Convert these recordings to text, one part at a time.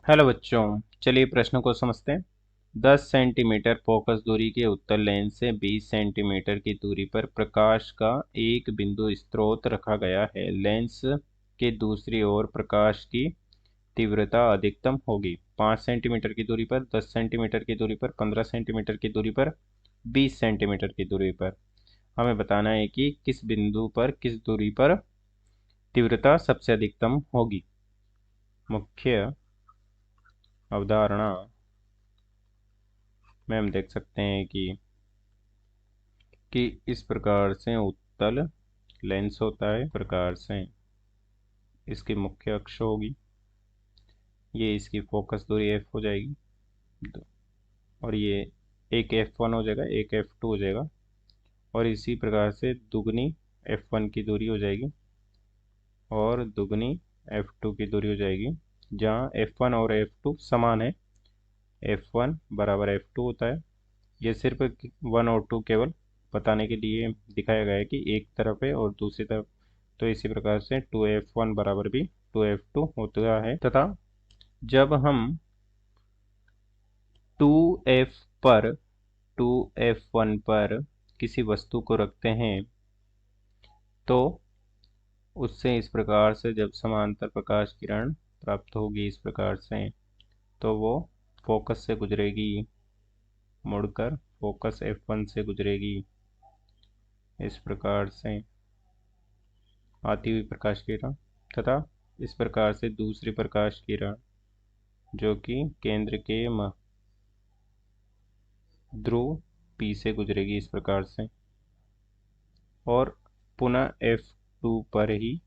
Hello बच्चों, चलिए प्रश्न को समझते हैं। 10 सेंटीमीटर फोकस दूरी के उत्तल लेंस से 20 सेंटीमीटर की दूरी पर प्रकाश का एक बिंदु स्रोत रखा गया है। लेंस के दूसरी ओर प्रकाश की तीव्रता अधिकतम होगी। 5 सेंटीमीटर की दूरी पर, 10 सेंटीमीटर की दूरी पर, 15 सेंटीमीटर की दूरी पर, 20 सेंटीमीटर की दूरी पर हमें बताना है कि किस बिंदु पर, किस दूरी पर तीव्रता सबसे अधिकतम होगी। मुख्य अवधारणा में हम देख सकते हैं कि इस प्रकार से उत्तल लेंस होता है, प्रकार से इसकी मुख्य अक्ष होगी, ये इसकी फोकस दूरी f हो जाएगी, और ये एक f1 हो जाएगा, एक f2 हो जाएगा, और इसी प्रकार से दुगनी f1 की दूरी हो जाएगी और दुगनी f2 की दूरी हो जाएगी। जहाँ f1 और f2 समान है, f1 बराबर f2 होता है। ये सिर्फ 1 और 2 केवल बताने के लिए दिखाया गया है कि एक तरफ है और दूसरी तरफ, तो इसी प्रकार से 2f1 बराबर भी 2f2 होता है। तथा जब हम 2f पर 2f1 पर किसी वस्तु को रखते हैं तो उससे इस प्रकार से जब समांतर प्रकाश किरण प्राप्त होगी इस प्रकार से, तो वो फोकस से गुजरेगी, मुड़कर फोकस f1 से गुजरेगी। इस प्रकार से आती हुई प्रकाश किरण तथा इस प्रकार से दूसरी प्रकाश किरण जो कि केंद्र के ध्रुव P से गुजरेगी इस प्रकार से, और पुनः f2 पर ही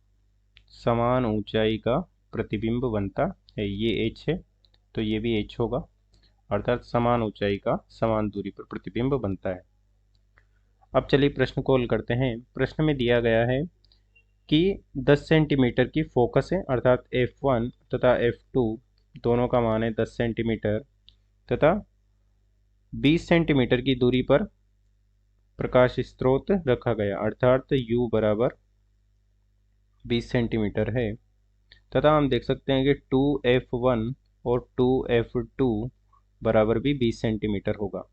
समान ऊंचाई का प्रतिबिंब बनता है। ये h है तो ये भी h होगा, अर्थात समान ऊंचाई का समान दूरी पर प्रतिबिंब बनता है। अब चलिए प्रश्न को हल करते हैं। प्रश्न में दिया गया है कि 10 सेंटीमीटर की फोकस है, अर्थात f1 तथा f2 दोनों का मान है 10 सेंटीमीटर, तथा 20 सेंटीमीटर की दूरी पर प्रकाश स्रोत रखा गया, अर्थात u बराबर 20 सेंटीमीटर है। तथा हम देख सकते हैं कि 2f1 और 2f2 बराबर भी 20 सेंटीमीटर होगा,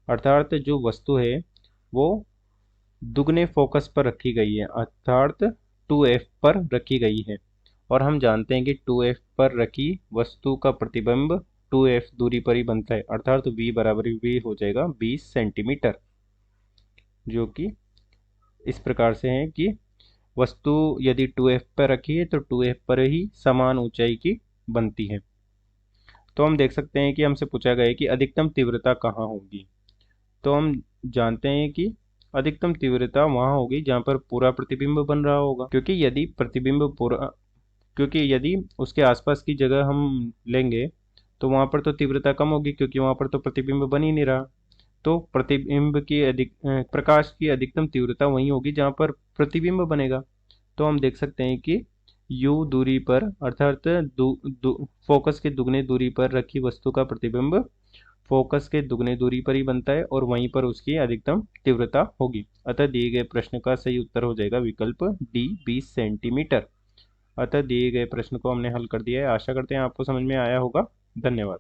अर्थात जो वस्तु है वो दुगने फोकस पर रखी गई है, अर्थात 2f पर रखी गई है। और हम जानते हैं कि 2f पर रखी वस्तु का प्रतिबिंब 2f दूरी पर ही बनता है, अर्थात v बराबर भी हो जाएगा 20 सेंटीमीटर, जो कि इस प्रकार से है कि वस्तु यदि 2f पर रखी है तो 2f पर ही समान ऊंचाई की बनती है। तो हम देख सकते हैं कि हमसे पूछा गया है कि अधिकतम तीव्रता कहाँ होगी। तो हम जानते हैं कि अधिकतम तीव्रता वहाँ होगी जहाँ पर पूरा प्रतिबिंब बन रहा होगा, क्योंकि यदि उसके आसपास की जगह हम लेंगे तो वहाँ पर तो तीव्रता कम होगी, क्योंकि वहाँ पर तो प्रतिबिंब बन ही नहीं रहा। तो प्रतिबिंब की प्रकाश की अधिकतम तीव्रता वहीं होगी जहाँ पर प्रतिबिंब बनेगा। तो हम देख सकते हैं कि u दूरी पर, अर्थात फोकस के दुगने दूरी पर रखी वस्तु का प्रतिबिंब फोकस के दुगने दूरी पर ही बनता है और वहीं पर उसकी अधिकतम तीव्रता होगी। अतः दिए गए प्रश्न का सही उत्तर हो जाएगा विकल्प डी, 20 सेंटीमीटर। अतः दिए गए प्रश्न को हमने हल कर दिया है। आशा करते हैं आपको समझ में आया होगा। धन्यवाद।